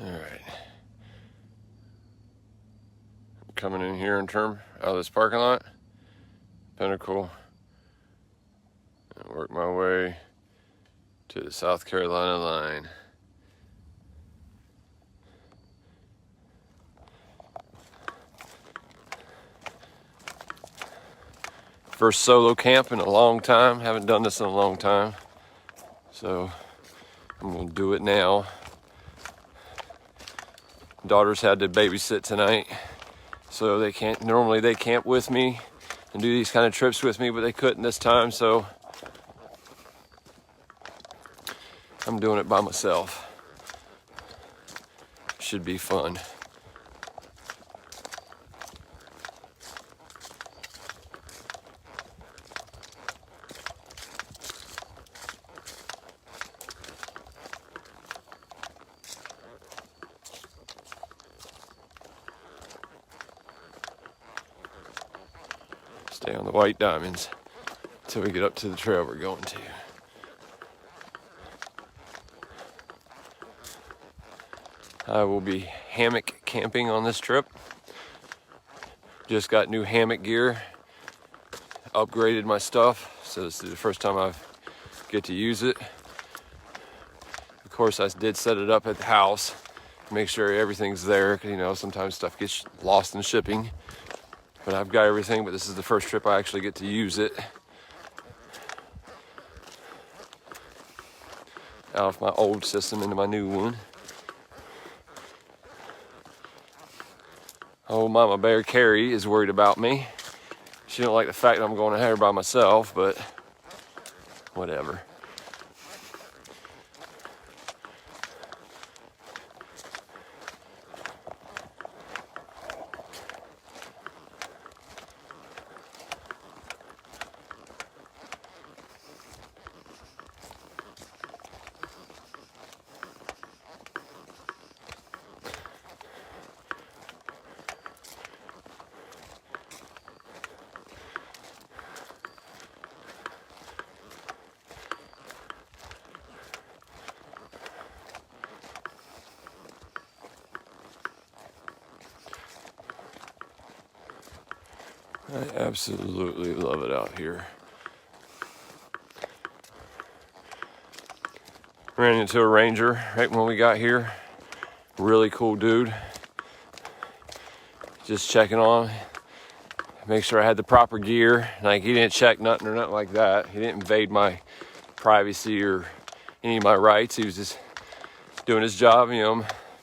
All right. Coming in here out of this parking lot, Pinnacle, and work my way to the South Carolina line. First solo camp in a long time. Haven't done this in a long time, so I'm gonna do it now. Daughters had to babysit tonight, so they camp with me and do these kind of trips with me, but they couldn't this time, so I'm doing it by myself. Should be fun. Stay on the White Diamonds until we get up to the trail we're going to. I will be hammock camping on this trip. Just got new hammock gear, upgraded my stuff, so this is the first time I get to use it. Of course, I did set it up at the house, make sure everything's there, because sometimes stuff gets lost in shipping. But I've got everything, but this is the first trip I actually get to use it. Out of my old system into my new one. Oh, Mama Bear Carrie is worried about me. She don't like the fact that I'm going out here by myself, but whatever. I absolutely love it out here. Ran into a ranger right when we got here. Really cool dude. Just checking on, make sure I had the proper gear. Like, he didn't check nothing or nothing like that. He didn't invade my privacy or any of my rights. He was just doing his job,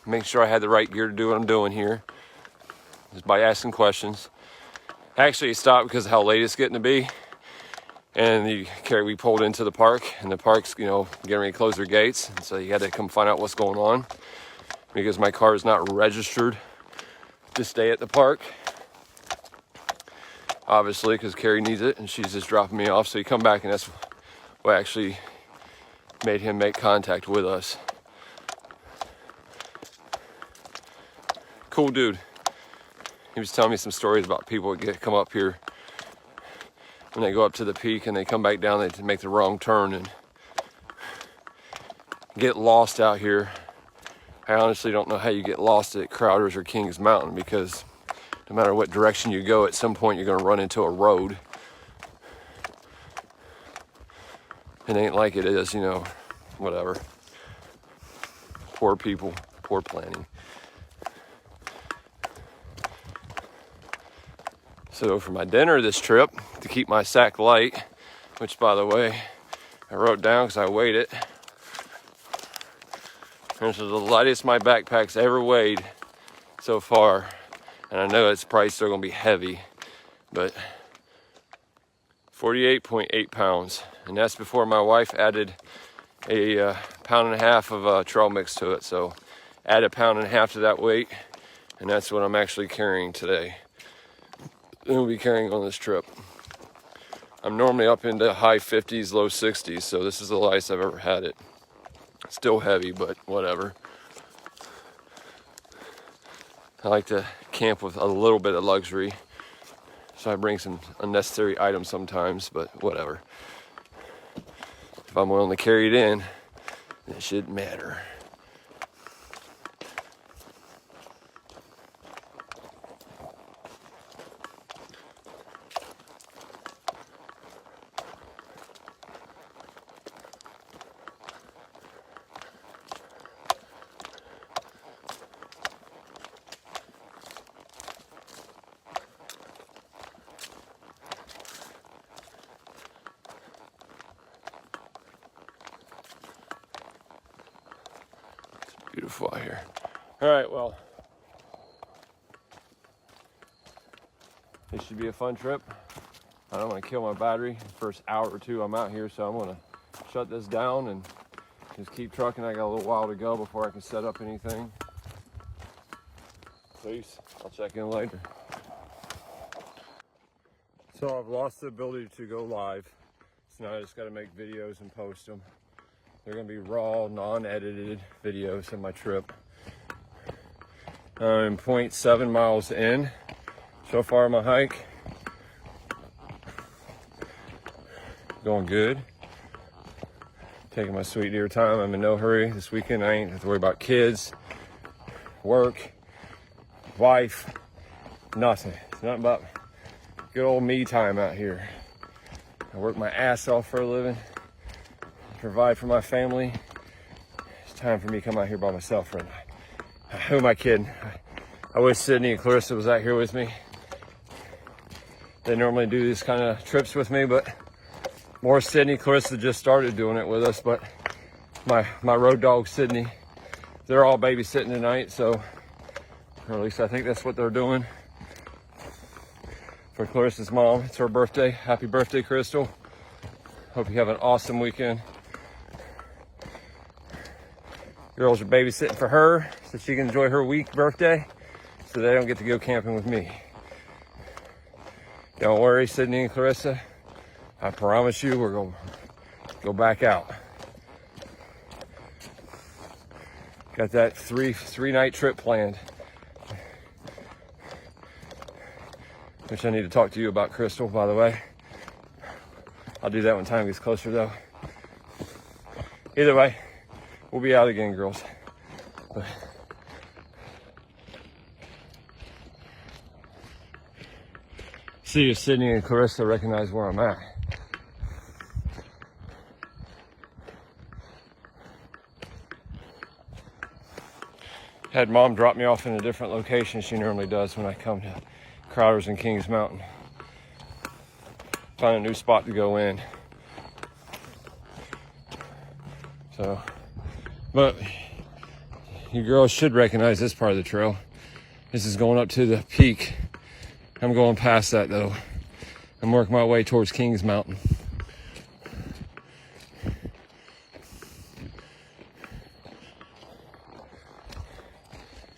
make sure I had the right gear to do what I'm doing here. Just by asking questions. Actually, he stopped because of how late it's getting to be. And we pulled into the park, and the park's, getting ready to close their gates. And so he had to come find out what's going on because my car is not registered to stay at the park. Obviously, because Carrie needs it, and she's just dropping me off. So he come back, and that's what actually made him make contact with us. Cool dude. He was telling me some stories about people that come up here when they go up to the peak and they come back down, they make the wrong turn and get lost out here. I honestly don't know how you get lost at Crowder's or Kings Mountain, because no matter what direction you go, at some point you're going to run into a road. It ain't like it is, whatever. Poor people, poor planning. So for my dinner this trip, to keep my sack light, which by the way, I wrote down because I weighed it. This is the lightest my backpack's ever weighed so far. And I know it's probably still gonna be heavy, but 48.8 pounds. And that's before my wife added a pound and a half of trail mix to it. So add a pound and a half to that weight, and that's what I'm actually carrying today. We'll be carrying on this trip. I'm normally up into high 50s, low 60s, so this is the lightest I've ever had it. Still heavy, but whatever. I like to camp with a little bit of luxury, so I bring some unnecessary items sometimes, but whatever. If I'm willing to carry it in, it shouldn't matter. Beautiful out here. All right, well, this should be a fun trip. I don't want to kill my battery the first hour or two I'm out here, so I'm going to shut this down and just keep trucking. I got a little while to go before I can set up anything. Peace. I'll check in later. So I've lost the ability to go live, so now I just got to make videos and post them. They're going to be raw, non-edited videos of my trip. I'm 0.7 miles in so far on my hike. Going good. Taking my sweet dear time. I'm in no hurry this weekend. I ain't have to worry about kids, work, wife, nothing. It's nothing but good old me time out here. I work my ass off for a living, provide for my family. It's time for me to come out here by myself for a night. Who am I kidding? I wish Sydney and Clarissa was out here with me. They normally do these kind of trips with me, but more Sydney. Clarissa just started doing it with us, but my road dog Sydney, they're all babysitting tonight, so, or at least I think that's what they're doing. For Clarissa's mom, it's her birthday. Happy birthday, Crystal. Hope you have an awesome weekend. Girls are babysitting for her so she can enjoy her birthday, so they don't get to go camping with me. Don't worry, Sydney and Clarissa. I promise you we're going to go back out. Got that three night trip planned. Which I need to talk to you about, Crystal, by the way. I'll do that when time gets closer, though. Either way, we'll be out again, girls. But see if Sydney and Clarissa recognize where I'm at. Had Mom drop me off in a different location she normally does when I come to Crowders and Kings Mountain. Find a new spot to go in. So, but you girls should recognize this part of the trail. This is going up to the peak. I'm going past that though. I'm working my way towards Kings Mountain.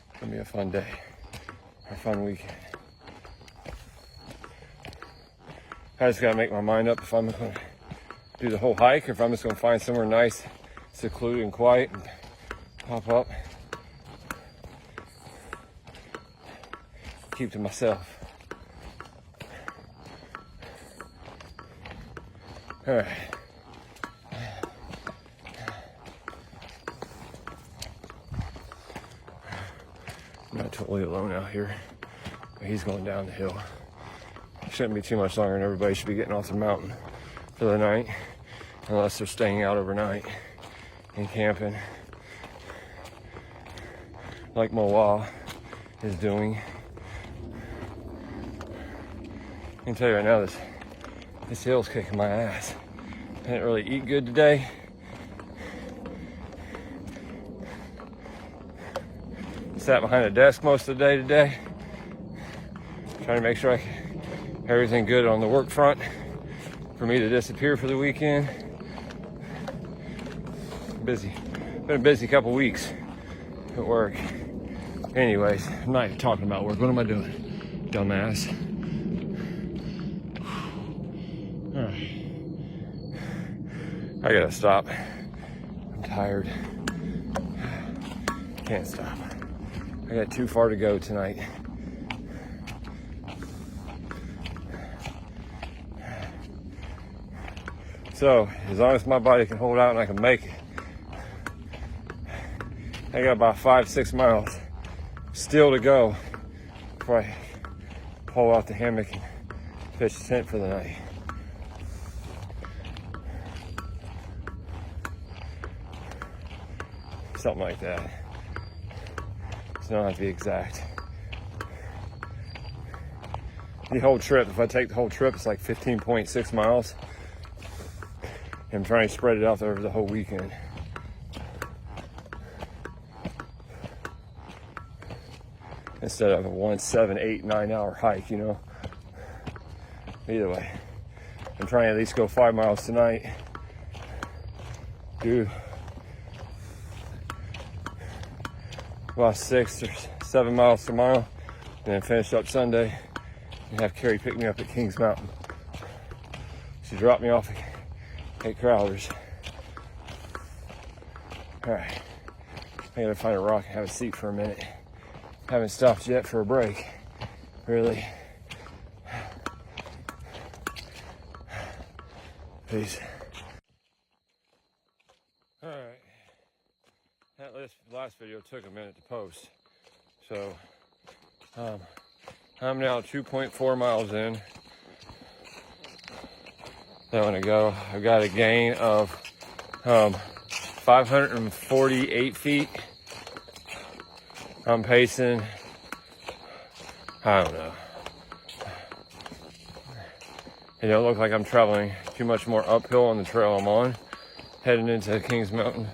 It's gonna be a fun day, a fun weekend. I just gotta make my mind up if I'm gonna do the whole hike or if I'm just gonna find somewhere nice, secluded and quiet and pop up. Keep to myself. All right. I'm not totally alone out here, but he's going down the hill. Shouldn't be too much longer and everybody should be getting off the mountain for the night, unless they're staying out overnight and camping like Moa is doing. I can tell you right now, this hill's kicking my ass. I didn't really eat good today. Sat behind a desk most of the day today, trying to make sure everything good on the work front for me to disappear for the weekend. Busy. Been a busy couple weeks at work. Anyways, I'm not even talking about work. What am I doing? Dumbass. All right. I gotta stop. I'm tired. Can't stop. I got too far to go tonight. So, as long as my body can hold out and I can make it, I got about 5-6 miles still to go before I pull out the hammock and pitch the tent for the night. Something like that. It don't have to be exact. The whole trip, if I take the whole trip, it's like 15.6 miles. I'm trying to spread it out over the whole weekend. instead of a 1, 7, 8, 9 hour hike, you know. Either way, I'm trying to at least go 5 miles tonight. Do about 6 or 7 miles tomorrow, and then finish up Sunday and have Carrie pick me up at Kings Mountain. She dropped me off at Crowder's. All right, I gotta find a rock and have a seat for a minute. Haven't stopped yet for a break, really. Peace. All right, that last video took a minute to post. So, I'm now 2.4 miles in. I'm gonna go. I've got a gain of 548 feet. I'm pacing, I don't know. It don't look like I'm traveling too much more uphill on the trail I'm on, heading into Kings Mountain.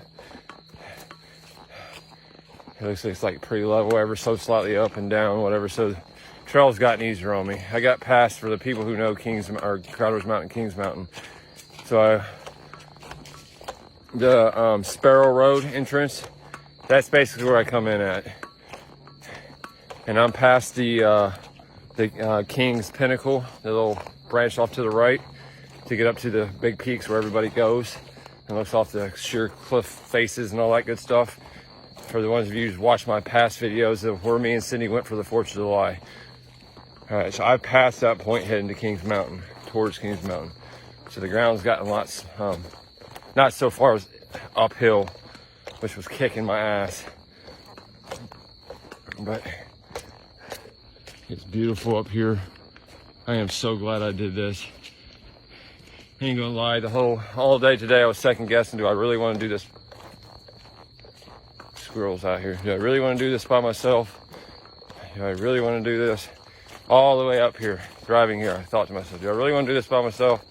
It looks like it's like pretty level, ever so slightly up and down, whatever. So the trail's gotten easier on me. I got past, for the people who know Crowder's Mountain, Kings Mountain. So the Sparrow Road entrance, that's basically where I come in at. And I'm past the King's Pinnacle, the little branch off to the right to get up to the big peaks where everybody goes and looks off the sheer cliff faces and all that good stuff. For the ones of you who watched my past videos of where me and Cindy went for the 4th of July. All right, so I passed that point heading to Kings Mountain, towards Kings Mountain. So the ground's gotten lots, not so far as uphill, which was kicking my ass. But it's beautiful up here. I am so glad I did this. Ain't gonna lie, all day today I was second guessing, do I really want to do this? Squirrels out here. Do I really want to do this by myself? Do I really want to do this? All the way up here, driving here, I thought to myself, do I really want to do this by myself?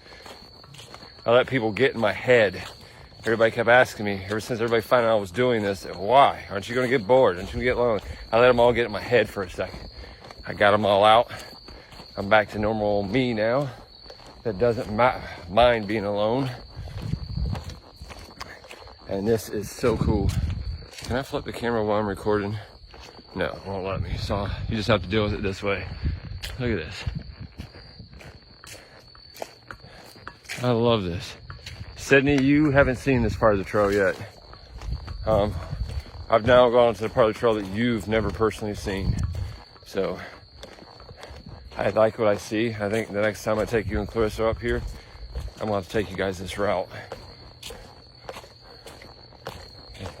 I let people get in my head. Everybody kept asking me, ever since everybody found out I was doing this, why? Aren't you going to get bored? Aren't you going to get lonely? I let them all get in my head for a second. I got them all out. I'm back to normal me now. That doesn't mind being alone. And this is so cool. Can I flip the camera while I'm recording? No, it won't let me. So you just have to deal with it this way. Look at this. I love this. Sydney, you haven't seen this part of the trail yet. I've now gone to the part of the trail that you've never personally seen. So I like what I see. I think the next time I take you and Clarissa up here, I'm gonna have to take you guys this route.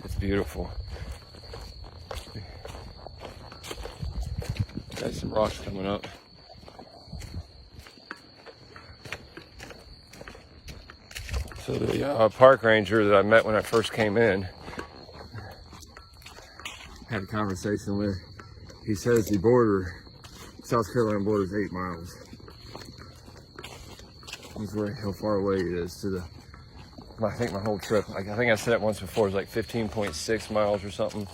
It's beautiful. Got some rocks coming up. So the park ranger that I met when I first came in, had a conversation with. He says the border, South Carolina border, is 8 miles. That's how far away it is to the. I think my whole trip. I think I said it once before. It's like 15.6 miles or something.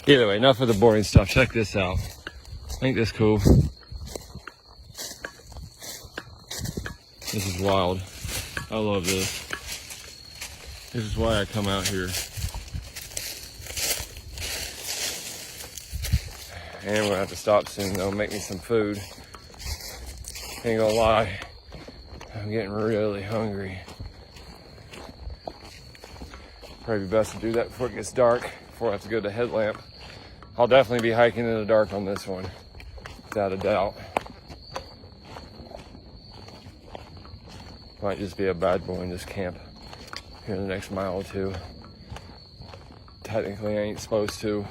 Either way, enough of the boring stuff. Check this out. Ain't this cool? This is wild. I love this. This is why I come out here. And we're gonna have to stop soon. They'll make me some food. Ain't gonna lie, I'm getting really hungry. Probably best to do that before it gets dark, before I have to go to the headlamp. I'll definitely be hiking in the dark on this one, without a doubt. Might just be a bad boy and just camp here in the next mile or two. Technically, I ain't supposed to.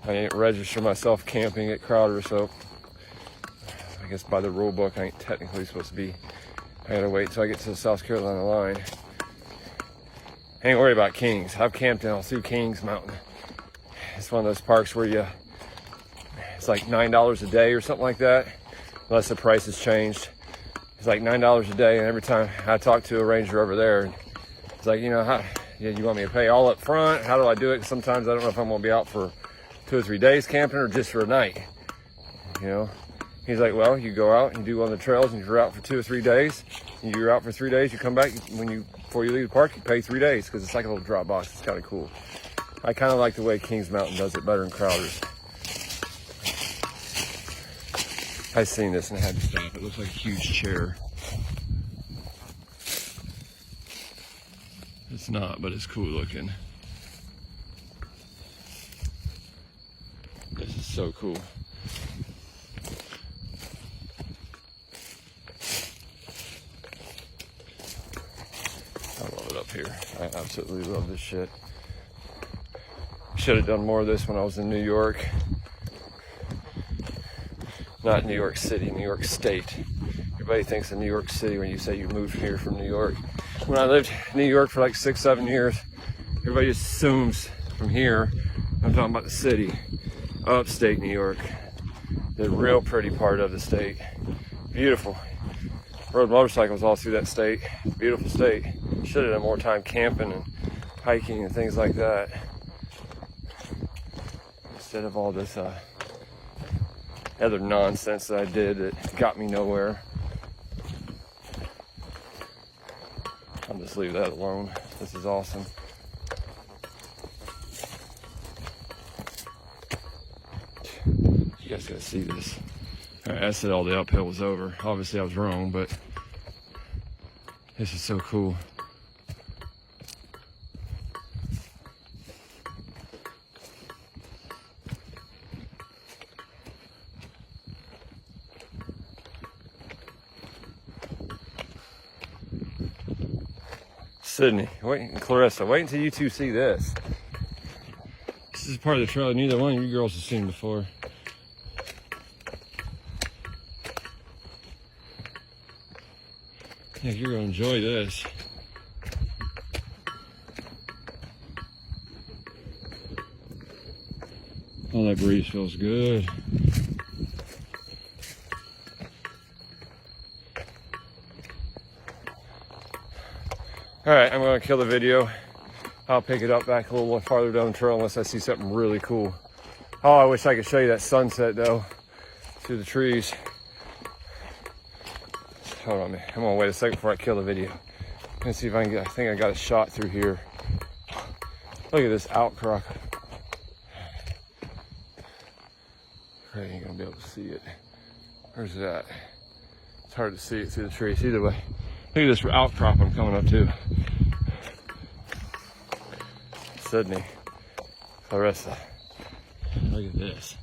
I ain't register myself camping at Crowder, so I guess by the rule book, I ain't technically supposed to be. I gotta wait till I get to the South Carolina line. I ain't worried about Kings. I've camped all through Kings Mountain. It's one of those parks where it's like $9 a day or something like that, unless the price has changed. It's like $9 a day, and every time I talk to a ranger over there, it's like, you want me to pay all up front? How do I do it? Sometimes I don't know if I'm gonna be out for 2 or 3 days camping or just for a night? You know, he's like, well, you go out and you do one of the trails, and you're out for 2 or 3 days. And you're out for 3 days. You come back before you leave the park. You pay 3 days because it's like a little drop box. It's kind of cool. I kind of like the way Kings Mountain does it better than Crowder's. I seen this and I had to stop. It looks like a huge chair. It's not, but it's cool looking. This is so cool. I love it up here. I absolutely love this shit. Should have done more of this when I was in New York. Not New York City, New York State. Everybody thinks of New York City when you say you moved here from New York. When I lived in New York for like 6, 7 years, everybody just assumes from here, I'm talking about the city, upstate New York, the real pretty part of the state. Beautiful. Rode motorcycles all through that state. Beautiful state. Should have done more time camping and hiking and things like that, instead of all this other nonsense that I did that got me nowhere. I'll just leave that alone. This is awesome. You guys gotta see this. All right, I said all the uphill was over. Obviously I was wrong, but this is so cool. Sydney, Clarissa, wait until you two see this. This is part of the trail neither one of you girls have seen before. Yeah, you're gonna enjoy this. Oh, that breeze feels good. All right, I'm gonna kill the video. I'll pick it up back a little farther down the trail unless I see something really cool. Oh, I wish I could show you that sunset though, through the trees. Hold on, man. I'm gonna wait a second before I kill the video. Let's see if I can get, I think I got a shot through here. Look at this outcrop. I ain't gonna be able to see it. Where's it at? It's hard to see it through the trees. Either way, look at this outcrop I'm coming up to. Sydney, Clarissa. Look at this.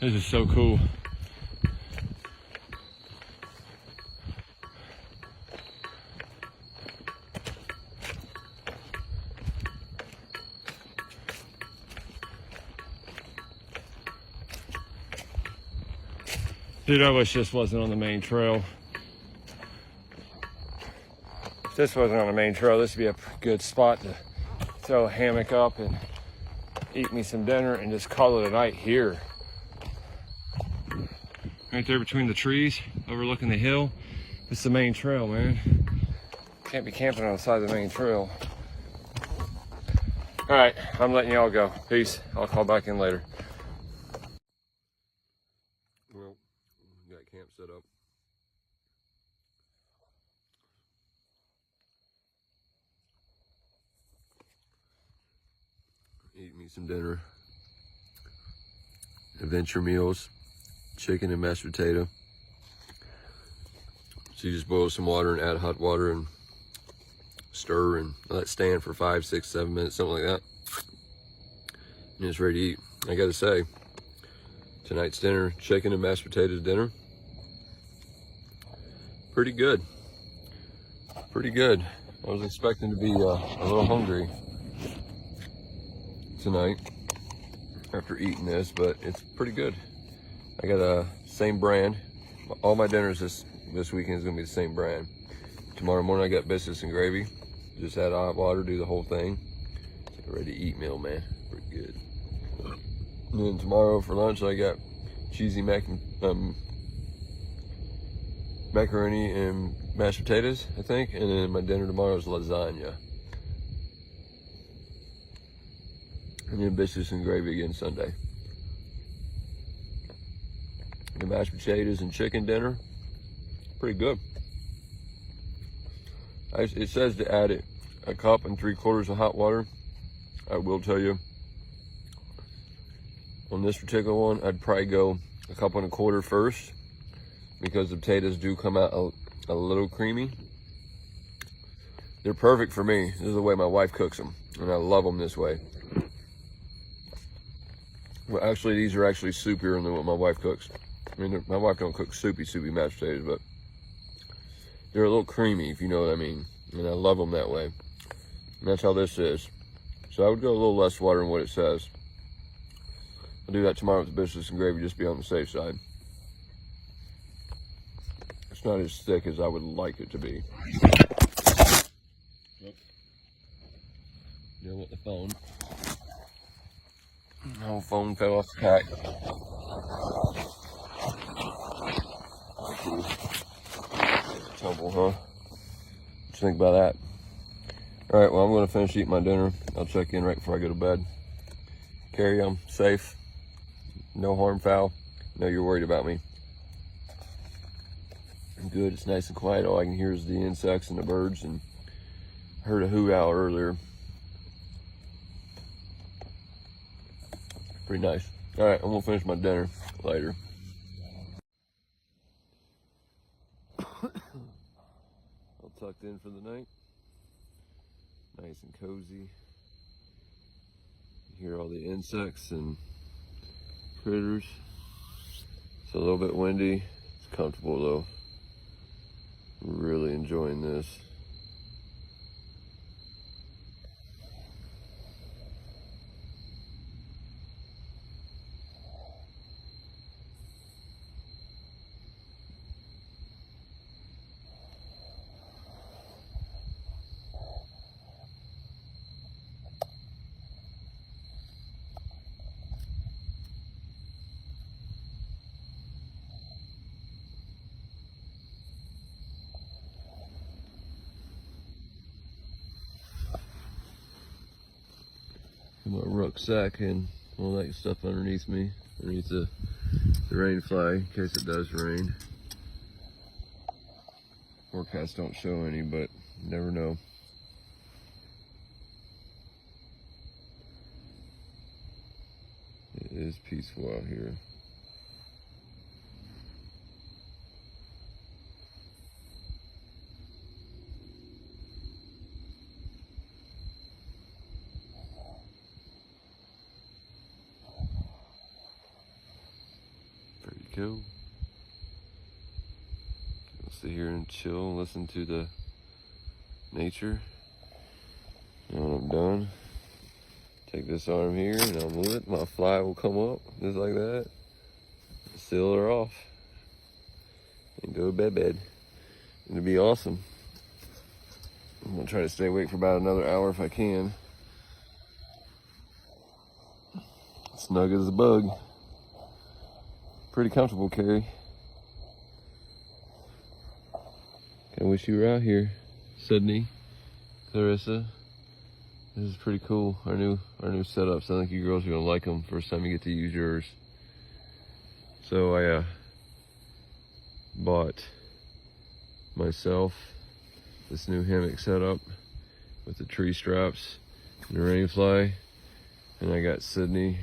This is so cool. Dude, I wish this wasn't on the main trail. If this wasn't on the main trail, this would be a good spot to throw a hammock up and eat me some dinner and just call it a night here. Right there between the trees, overlooking the hill. It's the main trail, man. Can't be camping on the side of the main trail. All right, I'm letting y'all go. Peace. I'll call back in later. Well, we got camp set up. Eat me some dinner. Adventure meals. Chicken and mashed potato. So you just boil some water and add hot water and stir and let it stand for 5, 6, 7 minutes, something like that. And it's ready to eat. I gotta say, tonight's dinner, chicken and mashed potatoes dinner, pretty good. Pretty good. I was expecting to be a little hungry tonight after eating this, but it's pretty good. I got a same brand. All my dinners this weekend is gonna be the same brand. Tomorrow morning I got biscuits and gravy. Just add hot water, do the whole thing. It's a ready to eat meal, man. Pretty good. And then tomorrow for lunch I got cheesy macaroni and mashed potatoes, I think. And then my dinner tomorrow is lasagna. And then biscuits and gravy again Sunday. The mashed potatoes and chicken dinner, pretty good. It says to add it 1 3/4 cups of hot water. I will tell you, on this particular one, I'd probably go 1 1/4 cups first, because the potatoes do come out a little creamy. They're perfect for me. This is the way my wife cooks them, and I love them this way. Well, actually, these are actually soupier than what my wife cooks. I mean, my wife don't cook soupy mashed potatoes, but they're a little creamy, if you know what I mean. And I love them that way. And that's how this is. So I would go a little less water than what it says. I'll do that tomorrow with the biscuits and gravy, just to be on the safe side. It's not as thick as I would like it to be. Deal with the phone. The whole phone fell off the pack. Tumble, huh? What you think about that? All right, well, I'm going to finish eating my dinner. I'll check in right before I go to bed. Carrie, I'm safe. No harm, foul. No, you're worried about me. I'm good. It's nice and quiet. All I can hear is the insects and the birds, and I heard a hoo owl earlier. Pretty nice. All right, I'm going to finish my dinner later. All tucked in for the night. Nice and cozy. You hear all the insects and critters. It's a little bit windy. It's comfortable though. Really enjoying this. My rucksack and all that stuff underneath me, underneath the rain fly, in case it does rain. Forecasts don't show any, but you never know. It is peaceful out here. Pretty cool. I'll sit here and chill and listen to the nature. And when I'm done, take this arm here and I'll move it. My fly will come up just like that. Seal her off and go to bed. It'll be awesome. I'm gonna try to stay awake for about another hour if I can. Snug as a bug. Pretty comfortable, Carrie. I wish you were out here, Sydney, Clarissa. This is pretty cool. Our new setups. I think you girls are gonna like them. First time you get to use yours. So I bought myself this new hammock setup with the tree straps and the rain fly, and I got Sydney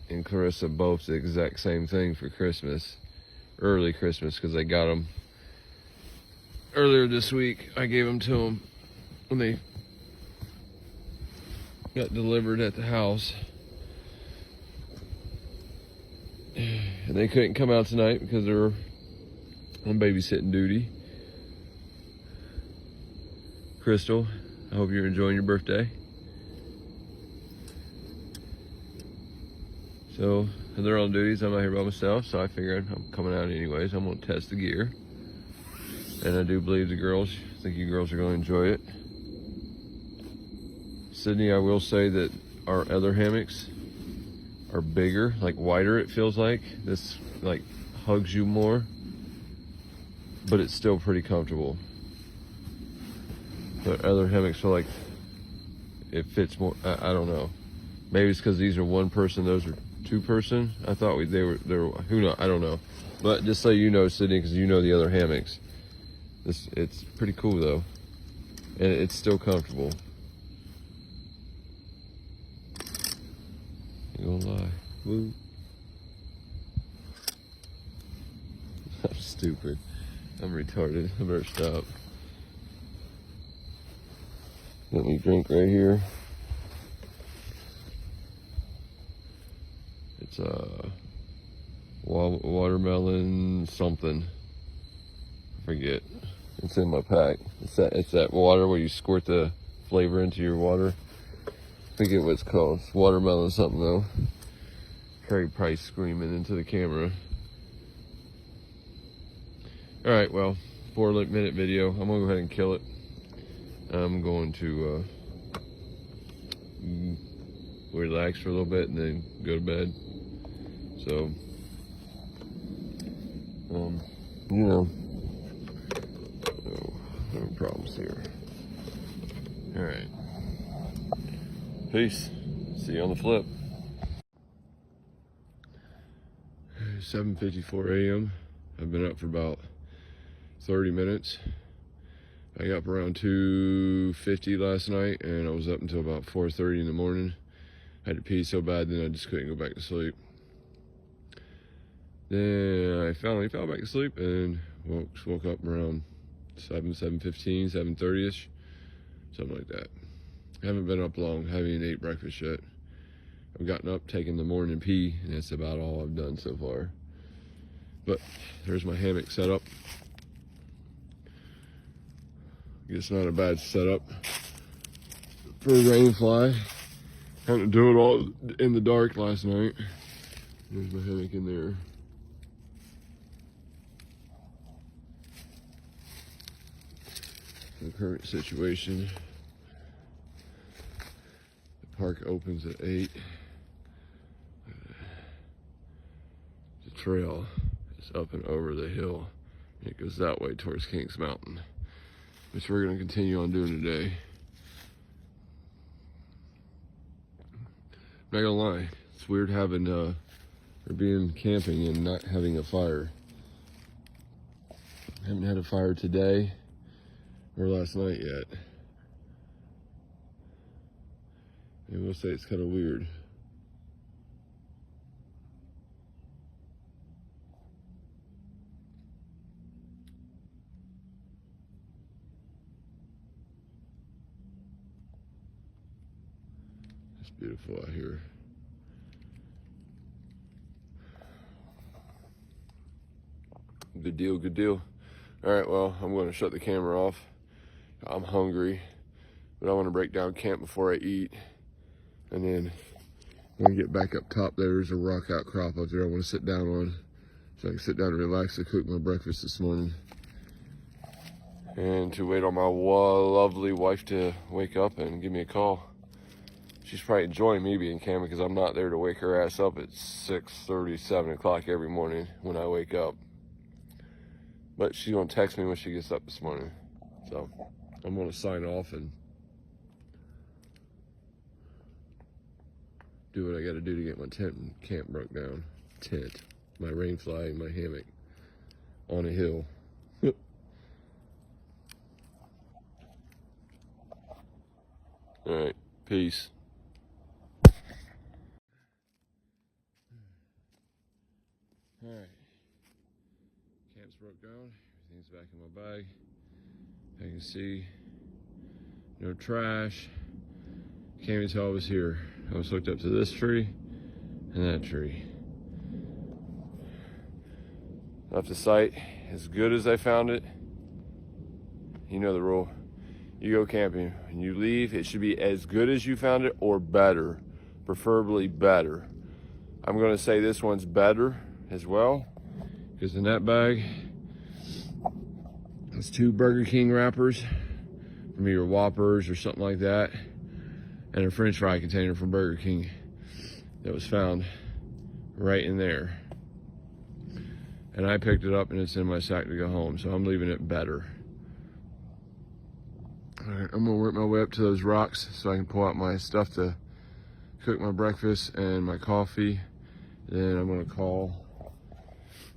and Clarissa both the exact same thing for Christmas, early Christmas, because I got them earlier this week. I gave them to them when they got delivered at the house, and they couldn't come out tonight because they're on babysitting duty. Crystal, I hope you're enjoying your birthday. So they're on duties. I'm out here by myself, so I figured I'm coming out anyways. I'm gonna test the gear, and I do believe the girls. I think you girls are gonna enjoy it. Sydney, I will say that our other hammocks are bigger, like wider. It feels like this like hugs you more, but it's still pretty comfortable. But other hammocks feel like it fits more. I don't know. Maybe it's because these are one person, those are two person. I thought they were, who knows, I don't know. But just so you know, Sydney, because you know the other hammocks. It's pretty cool though. And it's still comfortable. You gonna lie. Woo. I'm stupid. I'm retarded. I better stop. Let me drink right here. It's watermelon something. I forget. It's in my pack. It's that water where you squirt the flavor into your water. I forget what it's called. It's watermelon something though. Carrie Price screaming into the camera. Alright, well, 4-minute video. I'm gonna go ahead and kill it. I'm going to relax for a little bit and then go to bed. So, you know, no problems here. Alright. Peace. See you on the flip. 7:54 a.m. I've been up for about 30 minutes. I got up around 2:50 last night and I was up until about 4:30 in the morning. I had to pee so bad then I just couldn't go back to sleep. Then I finally fell back to sleep and woke up around 7:15, 7:30ish, something like that. I haven't been up long, haven't even ate breakfast yet. I've gotten up, taken the morning pee, and that's about all I've done so far. But there's my hammock set up. It's not a bad setup for a rain fly. Had to do it all in the dark last night. There's my hammock in there. The current situation. The park opens at 8. The trail is up and over the hill. It goes that way towards Kings Mountain, which we're going to continue on doing today. I'm not gonna lie, it's weird having or being camping and not having a fire. I haven't had a fire today or last night yet. I will say it's kind of weird. It's beautiful out here. Good deal, good deal. All right, well, I'm going to shut the camera off. I'm hungry, but I want to break down camp before I eat. And then when I get back up top, there's a rock outcrop up there I want to sit down on, so I can sit down and relax. I cooked my breakfast this morning. And to wait on my lovely wife to wake up and give me a call. She's probably enjoying me being camping because I'm not there to wake her ass up at 6:30, 7 o'clock every morning when I wake up. But she's going to text me when she gets up this morning. So I'm going to sign off and do what I got to do to get my tent and camp broke down. Tent, my rain fly, and my hammock on a hill. All right, peace. All right, camp's broke down. Everything's back in my bag. I can see no trash. Can't even tell I was here. I was hooked up to this tree and that tree. Left the site as good as I found it. You know the rule. You go camping and you leave, it should be as good as you found it or better, preferably better. I'm going to say this one's better as well, because in that bag there's 2 Burger King wrappers from either Whoppers or something like that, and a French fry container from Burger King that was found right in there. And I picked it up and it's in my sack to go home, so I'm leaving it better. All right, I'm gonna work my way up to those rocks so I can pull out my stuff to cook my breakfast and my coffee. Then I'm gonna call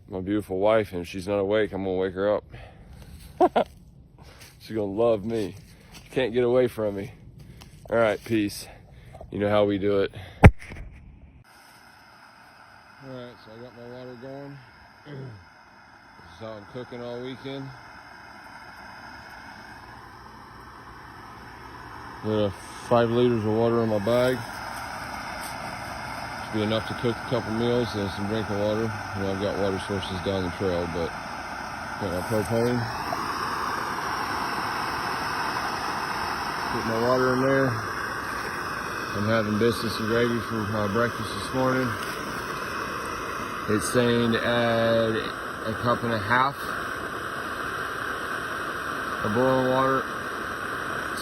my beautiful wife, and if she's not awake, I'm gonna wake her up. She's gonna love me. She can't get away from me. All right, peace. You know how we do it. All right, so I got my water going. This is how I'm cooking all weekend. 5 liters of water in my bag. Should be enough to cook a couple meals and some drinking water. You know, I've got water sources down the trail, but got my propane. Put my water in there. I'm having biscuits and gravy for my breakfast this morning. It's saying to add a cup and a half of boiling water.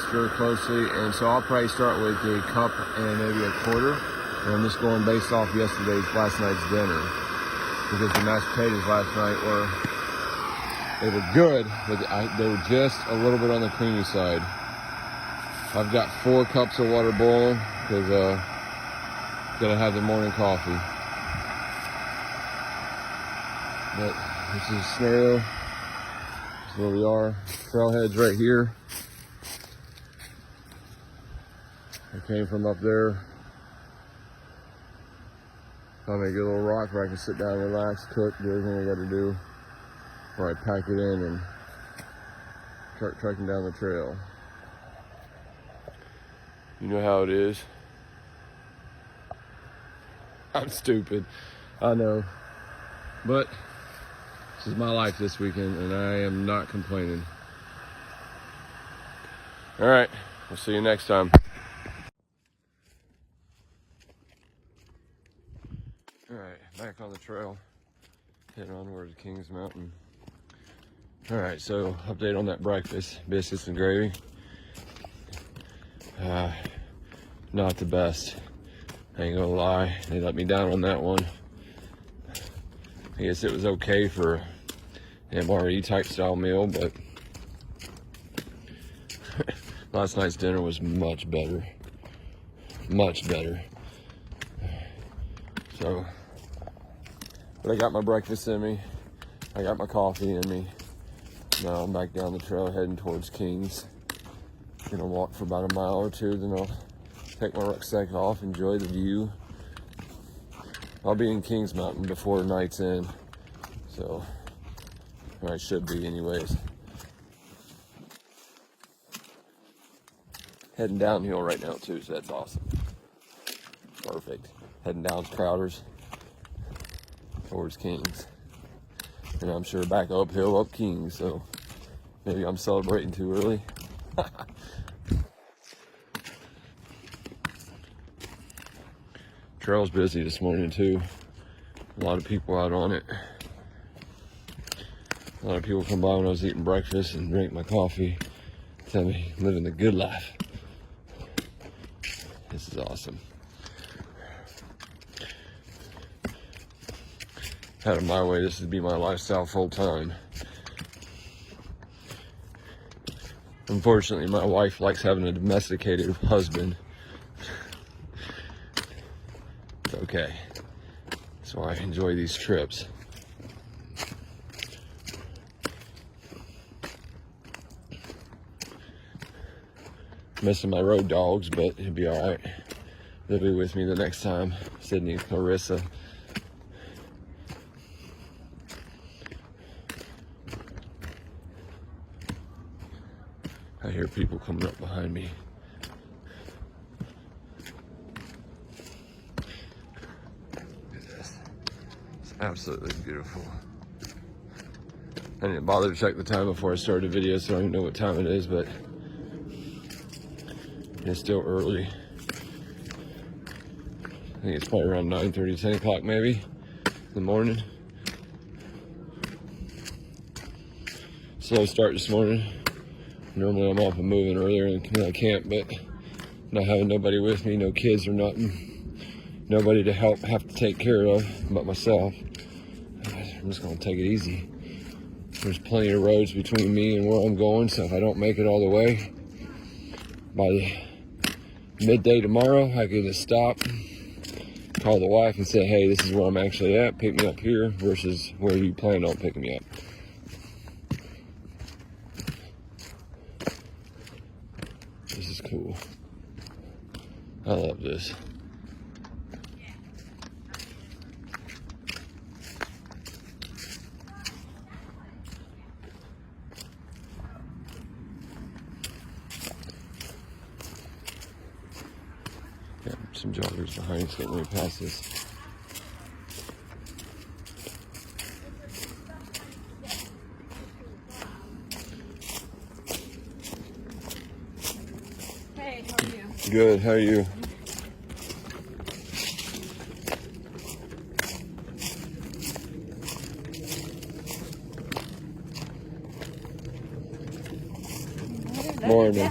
Stir closely, and so I'll probably start with a cup and maybe a quarter. And I'm just going based off last night's dinner, because the mashed potatoes last night they were good, but they were just a little bit on the creamy side. I've got 4 cups of water boiling because gotta have the morning coffee. But this is a scenario. This is where we are. Trailhead's right here. I came from up there. Found me a good little rock where I can sit down, relax, cook, do everything I gotta do before I pack it in and start trekking down the trail. You know how it is. I'm stupid, I know. But this is my life this weekend, and I am not complaining. All right, we'll see you next time. All right, back on the trail, heading onward to Kings Mountain. All right, so update on that breakfast, biscuits and gravy. Not the best, I ain't gonna lie. They let me down on that one. I guess it was okay for an MRE type style meal, but last night's dinner was much better. Much better. So, but I got my breakfast in me. I got my coffee in me. Now I'm back down the trail heading towards Kings. Gonna walk for about a mile or two, then I'll take my rucksack off, enjoy the view. I'll be in Kings Mountain before night's end. So, or I should be anyways. Heading downhill right now too, so that's awesome. Perfect. Heading down to Crowder's towards Kings. And I'm sure back uphill up Kings, so maybe I'm celebrating too early. Trail's busy this morning too. A lot of people out on it. A lot of people come by when I was eating breakfast and drink my coffee. Tell me I'm living the good life. This is awesome. Had it my way, this would be my lifestyle full time. Unfortunately, my wife likes having a domesticated husband. It's okay. So I enjoy these trips. Missing my road dogs, but it'll be all right. They'll be with me the next time. Sydney and Clarissa. I hear people coming up behind me. Look at this. It's absolutely beautiful. I didn't bother to check the time before I started the video, so I don't even know what time it is, but it's still early. I think it's probably around 9:30, 10 o'clock maybe in the morning. Slow start this morning. Normally I'm off and moving earlier than I can't, but not having nobody with me, no kids or nothing, nobody to have to take care of but myself. I'm just gonna take it easy. There's plenty of roads between me and where I'm going, so if I don't make it all the way by midday tomorrow, I could just stop, call the wife and say, hey, this is where I'm actually at, pick me up here versus where you plan on picking me up. This is cool. I love this. Yeah, some joggers behind us getting ready past this. Hey, how are you? Good, how are you? Morning.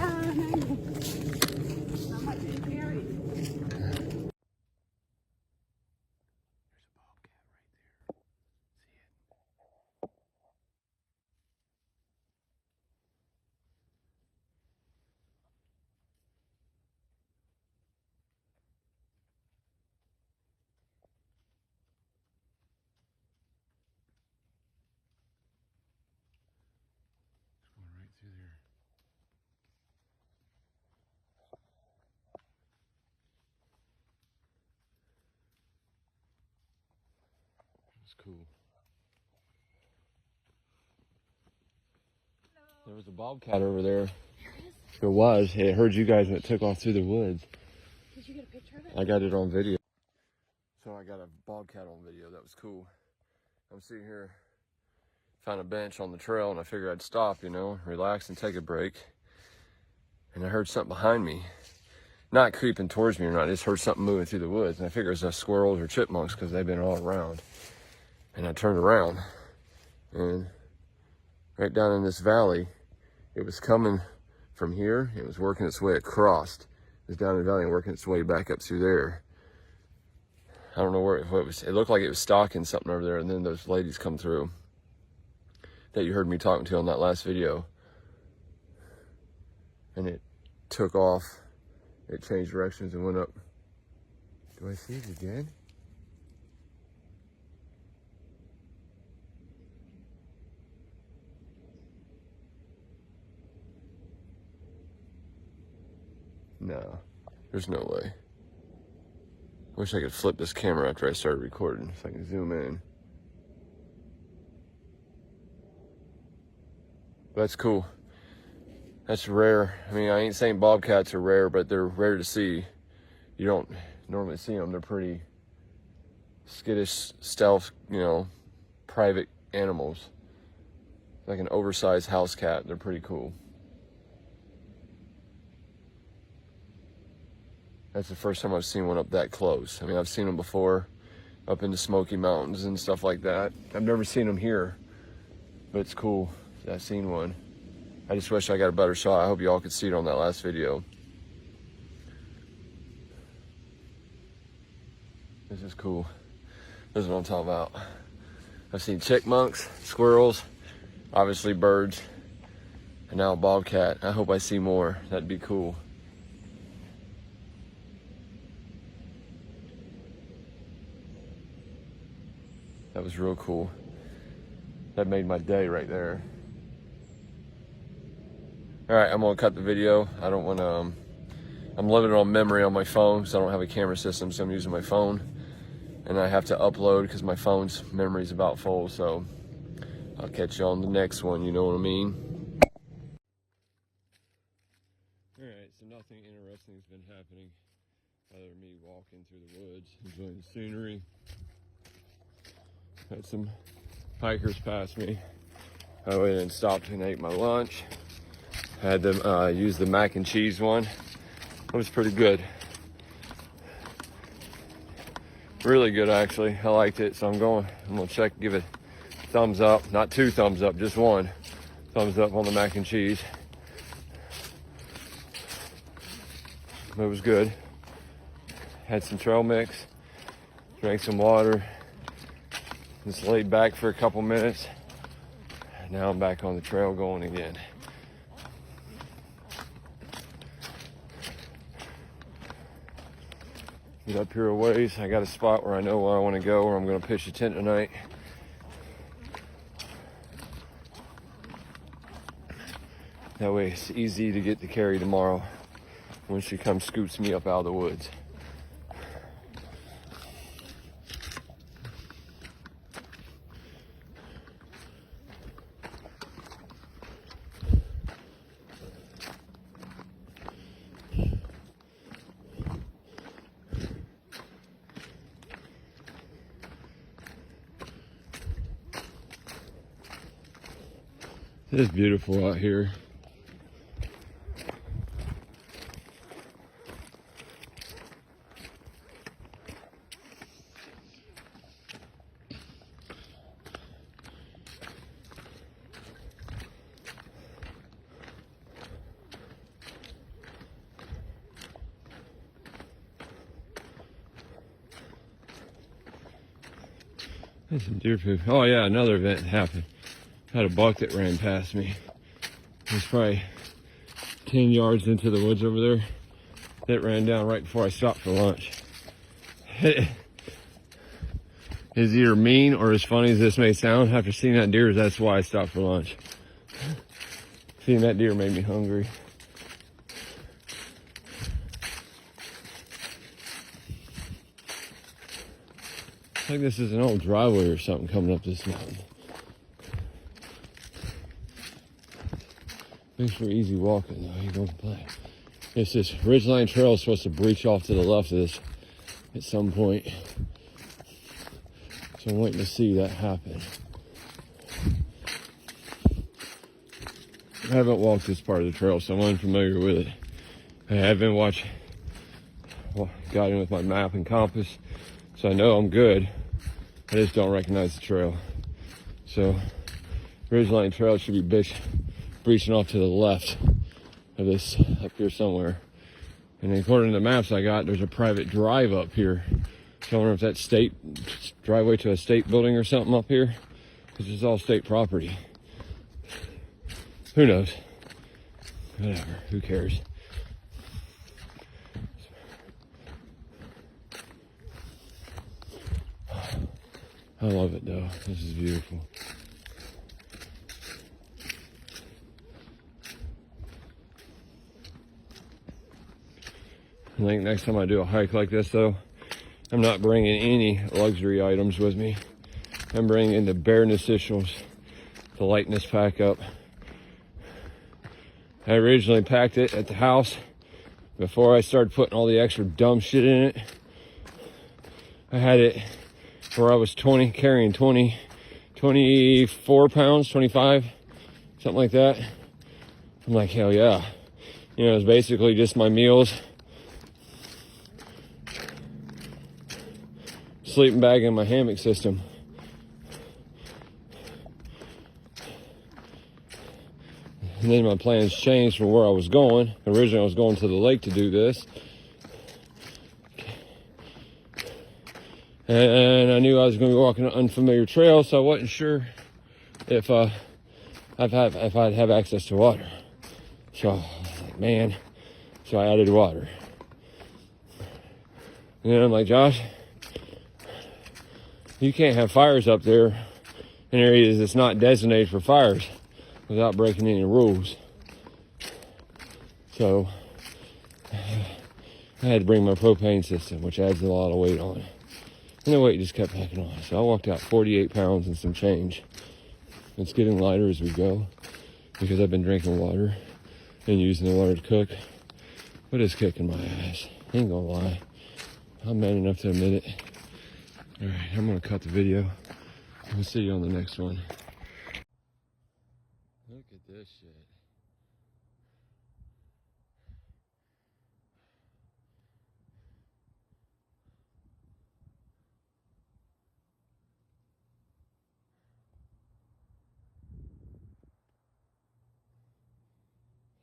Right through there. That's cool. There was a bobcat over there. There was. It heard you guys when it took off through the woods. Did you get a picture of it? I got it on video. So I got a bobcat on video. That was cool. I'm sitting here, found a bench on the trail, and I figured I'd stop, you know, relax and take a break. And I heard something behind me. Not creeping towards me or not, I just heard something moving through the woods. And I figured it was squirrels or chipmunks because they've been all around. And I turned around, and right down in this valley, it was coming from here. It was working its way across. It was down in the valley and working its way back up through there. I don't know where it was. It looked like it was stalking something over there, and then those ladies come through that you heard me talking to on that last video. And it took off. It changed directions and went up. Do I see it again? No, there's no way. Wish I could flip this camera after I started recording so I can zoom in. That's cool. That's rare. I mean, I ain't saying bobcats are rare, but they're rare to see. You don't normally see them. They're pretty skittish, stealth, you know, private animals. Like an oversized house cat. They're pretty cool. That's the first time I've seen one up that close. I mean, I've seen them before up in the Smoky Mountains and stuff like that. I've never seen them here, but it's cool that I've seen one. I just wish I got a better shot. I hope y'all could see it on that last video. This is cool. This is what I'm talking about. I've seen chipmunks, squirrels, obviously birds, and now a bobcat. I hope I see more. That'd be cool. That was real cool. That made my day right there. All right, I'm gonna cut the video. I don't wanna, I'm limited on memory on my phone because I don't have a camera system, so I'm using my phone. And I have to upload because my phone's memory's about full, so I'll catch you on the next one, you know what I mean? All right, so nothing interesting has been happening other than me walking through the woods, enjoying the scenery. Had some hikers pass me. I went and stopped and ate my lunch. Had them use the mac and cheese one. It was pretty good. Really good, actually. I liked it, so I'm gonna check, give it a thumbs up. Not 2 thumbs up, just 1 thumbs up on the mac and cheese. It was good. Had some trail mix, drank some water, just laid back for a couple minutes. Now I'm back on the trail going again. Get up here a ways. I got a spot where I know where I want to go, where I'm going to pitch a tent tonight. That way it's easy to get to Carrie tomorrow when she comes scoots me up out of the woods. It's beautiful out here. There's some deer poop. Oh yeah, another event happened. Had a buck that ran past me. It was probably 10 yards into the woods over there. That ran down right before I stopped for lunch. Is either mean or as funny as this may sound, after seeing that deer, that's why I stopped for lunch. Seeing that deer made me hungry. I think this is an old driveway or something coming up this mountain. Makes for easy walking though, you don't complain. It's this Ridgeline Trail is supposed to breach off to the left of this at some point. So I'm waiting to see that happen. I haven't walked this part of the trail, so I'm unfamiliar with it. I haven't got in with my map and compass, so I know I'm good. I just don't recognize the trail. So Ridgeline Trail should be breaching off to the left of this up here somewhere. And according to the maps I got, there's a private drive up here. So I wonder if that's state driveway to a state building or something up here, because it's all state property. Who knows? Whatever, who cares? I love it though, this is beautiful. I think next time I do a hike like this though, I'm not bringing any luxury items with me. I'm bringing the bare essentials, the lightness pack up. I originally packed it at the house before I started putting all the extra dumb shit in it. I had it where I was carrying 24 pounds, 25, something like that. I'm like, hell yeah. You know, it's basically just my meals, sleeping bag, and my hammock system. And then my plans changed from where I was going. Originally I was going to the lake to do this. And I knew I was going to be walking an unfamiliar trail, so I wasn't sure if I'd have access to water. So I was like, man. So I added water. And then I'm like, Josh, you can't have fires up there in areas that's not designated for fires without breaking any rules. So I had to bring my propane system, which adds a lot of weight on. And the weight just kept packing on. So I walked out 48 pounds and some change. It's getting lighter as we go because I've been drinking water and using the water to cook. But it's kicking my ass. Ain't gonna lie. I'm man enough to admit it. Alright, I'm gonna cut the video. We'll see you on the next one. Look at this shit.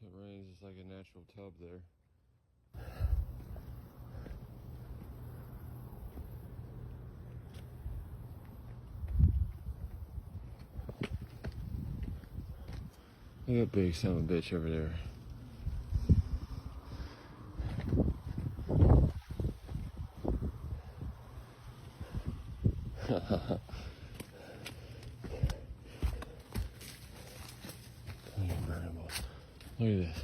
It rains, it's like a natural tub there. Look at that big son of a bitch over there. Look at this.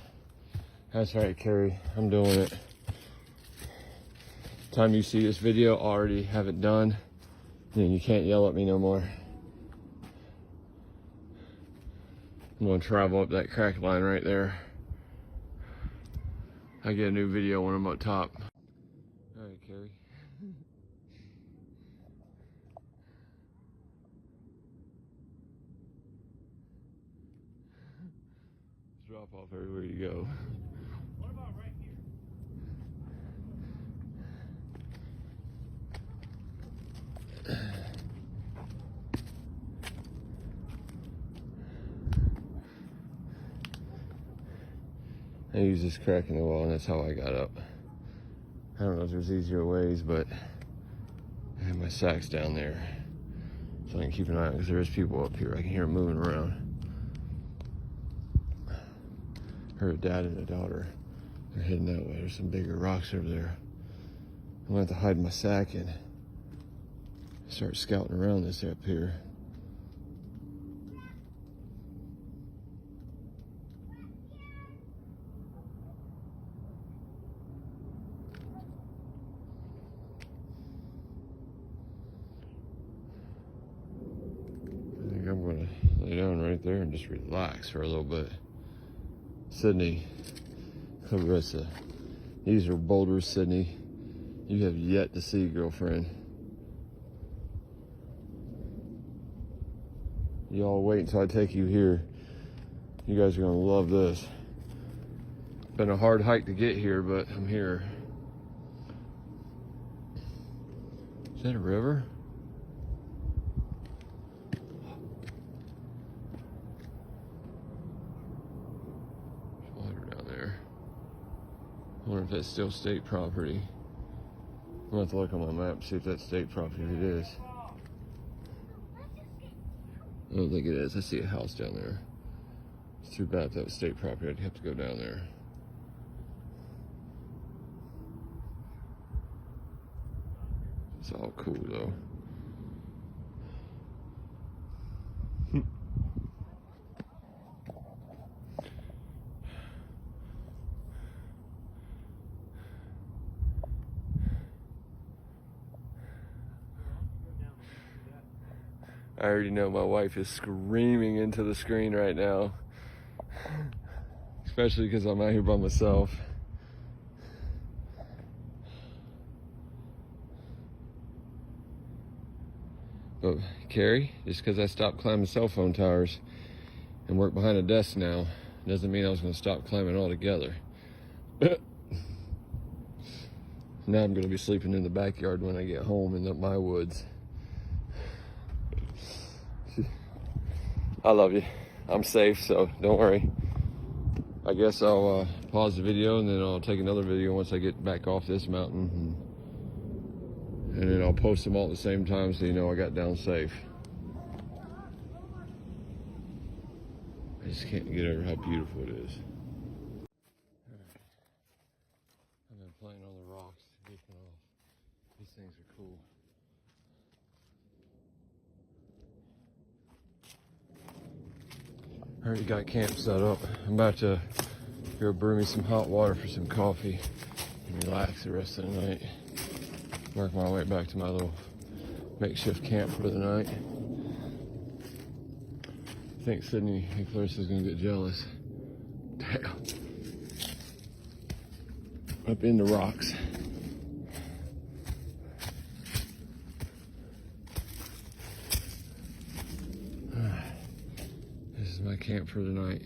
That's right, Carrie. I'm doing it. Time you see this video, I'll already have it done. Then you can't yell at me no more. I'm gonna travel up that crack line right there. I get a new video when I'm up top. All right, Carrie. Drop off everywhere you go. What about right here? I use this crack in the wall, and that's how I got up. I don't know if there's easier ways, but I have my sacks down there, so I can keep an eye on, because there is people up here. I can hear them moving around. Her dad and a daughter, they're heading that way. There's some bigger rocks over there. I'm gonna have to hide my sack and start scouting around this up here. I think I'm gonna lay down right there and just relax for a little bit. Sydney, Clarissa, these are boulders, Sydney, you have yet to see, girlfriend. Y'all wait until I take you here. You guys are gonna love this. Been a hard hike to get here, but I'm here. Is that a river? There's water down there. I wonder if that's still state property. I'm gonna have to look on my map, see if that's state property. If it is. I don't think it is. I see a house down there. It's too bad if that was state property. I'd have to go down there. It's all cool though. I already know my wife is screaming into the screen right now. Especially because I'm out here by myself. But Carrie, just because I stopped climbing cell phone towers and work behind a desk now, doesn't mean I was going to stop climbing altogether. Now I'm going to be sleeping in the backyard when I get home in my woods. I love you. I'm safe, so don't worry. I guess I'll pause the video and then I'll take another video once I get back off this mountain. And then I'll post them all at the same time so you know I got down safe. I just can't get over how beautiful it is. I've been playing on the rocks, goofing off. These things are cool. I already got camp set up. I'm about to go brew me some hot water for some coffee and relax the rest of the night. Work my way back to my little makeshift camp for the night. I think Sydney and Clarissa's gonna get jealous. Damn. Up in the rocks. This is my camp for the night.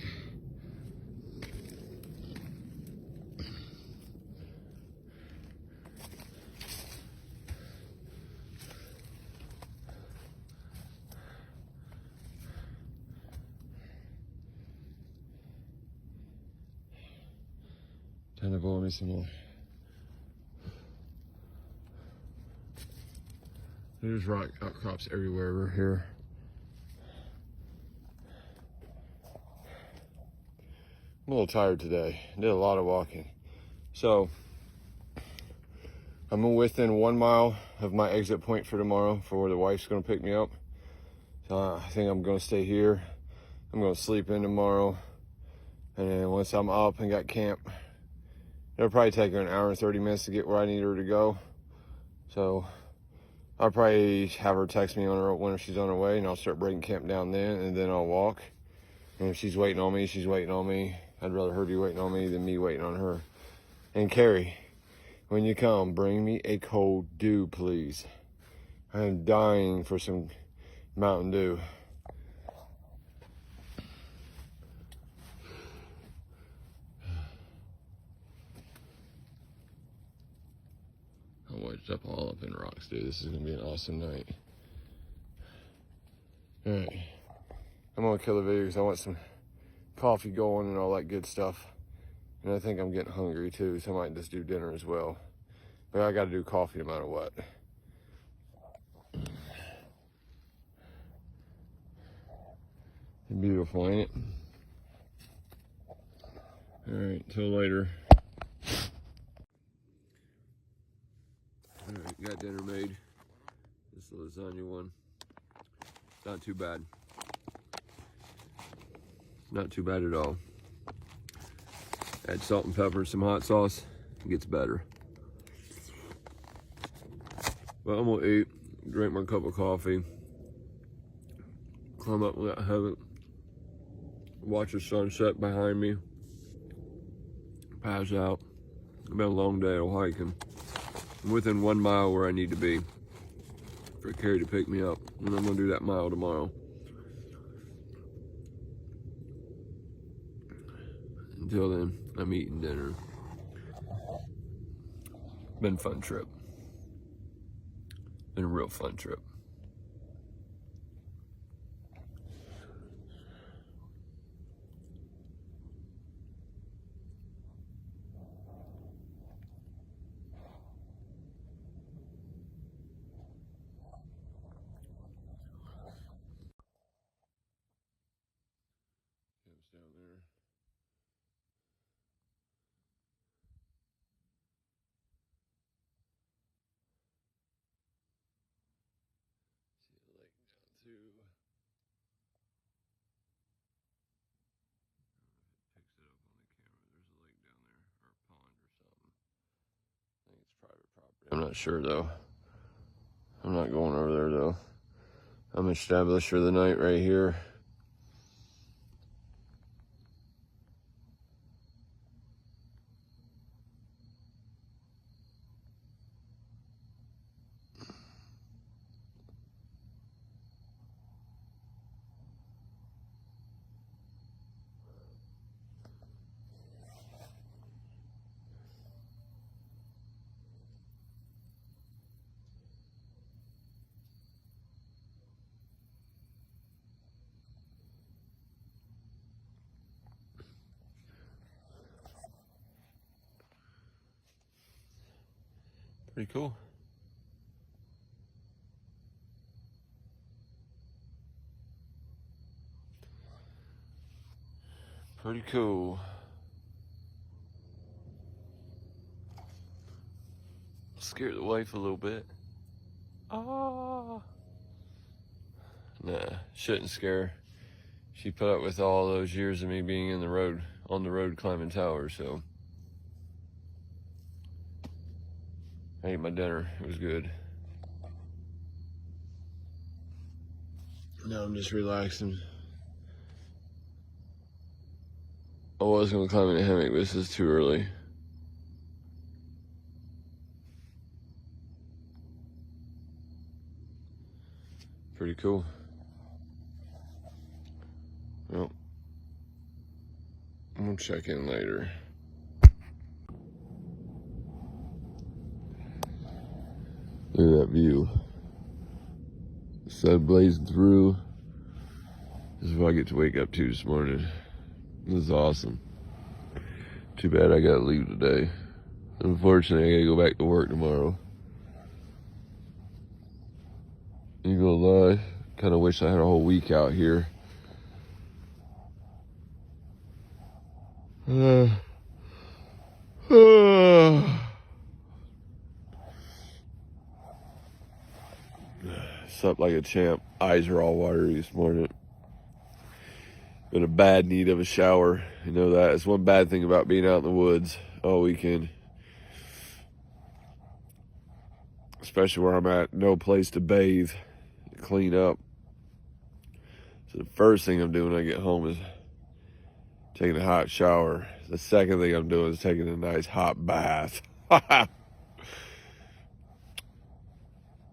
Time to boil me some more. There's rock outcrops everywhere over here. I'm a little tired today. I did a lot of walking. So, I'm within 1 mile of my exit point for tomorrow for where the wife's gonna pick me up. So I think I'm gonna stay here. I'm gonna sleep in tomorrow. And then once I'm up and got camp, it'll probably take her an hour and 30 minutes to get where I need her to go. So I'll probably have her text me when she's on her way, and I'll start breaking camp down then, and then I'll walk. And if she's waiting on me, she's waiting on me. I'd rather her be waiting on me than me waiting on her. And Carrie, when you come, bring me a cold dew, please. I'm dying for some Mountain Dew. I watched up all up in rocks, dude. This is gonna be an awesome night. All right, I'm gonna kill the video because I want some coffee going and all that good stuff. And I think I'm getting hungry too, so I might just do dinner as well. But I gotta do coffee no matter what. Beautiful, ain't it? All right, till later. All right, got dinner made. This lasagna one. Not too bad. Not too bad at all. Add salt and pepper and some hot sauce. It gets better. But I'm gonna eat, drink my cup of coffee, climb up without having, watch the sunset behind me, pass out. It's been a long day of hiking. I'm within 1 mile where I need to be for Carrie to pick me up, and I'm gonna do that mile tomorrow. Until then, I'm eating dinner. Been a fun trip. Been a real fun trip. Camp's down there. See the lake down too. Picks it up on the camera. There's a lake down there, or a pond or something. I think it's private property. I'm not sure though. I'm not going over there though. I'm established for the night right here. Pretty cool. Pretty cool. Scared the wife a little bit. Ah. Nah, shouldn't scare her. She put up with all those years of me being on the road climbing towers, so. I ate my dinner, it was good. Now I'm just relaxing. I was gonna climb in a hammock, but this is too early. Pretty cool. Well, I'm gonna check in later. Look at that view. Sun blazing through. This is what I get to wake up to this morning. This is awesome. Too bad I gotta leave today. Unfortunately, I gotta go back to work tomorrow. You gonna lie, kinda wish I had a whole week out here. Slept like a champ. Eyes are all watery this morning. Been a bad need of a shower. You know that. It's one bad thing about being out in the woods all weekend. Especially where I'm at. No place to bathe, clean up. So the first thing I'm doing when I get home is taking a hot shower. The second thing I'm doing is taking a nice hot bath. I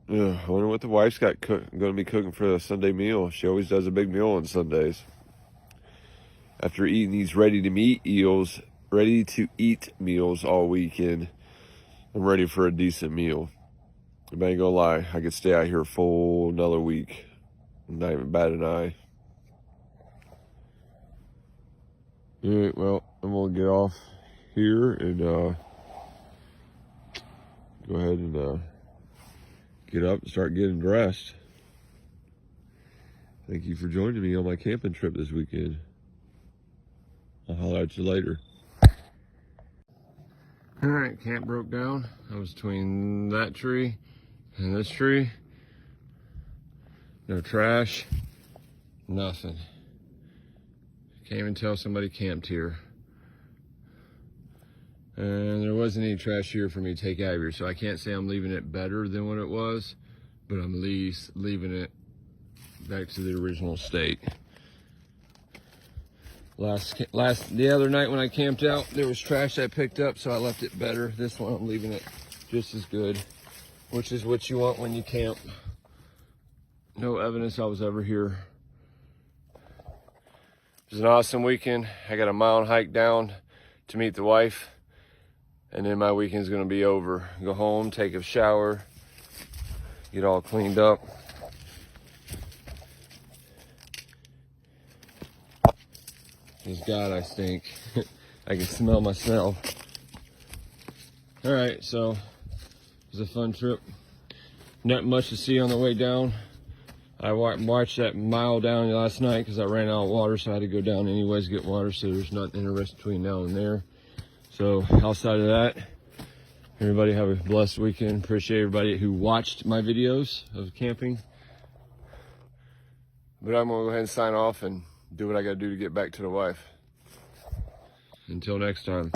wonder what the wife's got going to be cooking for the Sunday meal. She always does a big meal on Sundays. After eating these ready-to-eat meals all weekend, I'm ready for a decent meal. I ain't gonna lie, I could stay out here a full another week. Not even bat an eye. Alright, well, I'm gonna get off here and go ahead and get up and start getting dressed. Thank you for joining me on my camping trip this weekend. I'll holler at you later. Alright, camp broke down. I was between that tree and this tree. No trash, nothing. Can't even tell somebody camped here. And there wasn't any trash here for me to take out of here, so I can't say I'm leaving it better than what it was, but I'm at least leaving it back to the original state. The other night when I camped out, there was trash I picked up, so I left it better. This one I'm leaving it just as good, which is what you want when you camp. No evidence I was ever here. It was an awesome weekend. I got a mile hike down to meet the wife, and then my weekend's gonna be over. Go home, take a shower, get all cleaned up. Thank God I stink. I can smell myself. All right, so it was a fun trip. Not much to see on the way down. I watched that mile down last night because I ran out of water, so I had to go down anyways to get water, so there's nothing interesting between now and there. So outside of that, everybody have a blessed weekend. Appreciate everybody who watched my videos of camping. But I'm gonna go ahead and sign off and do what I gotta do to get back to the wife. Until next time.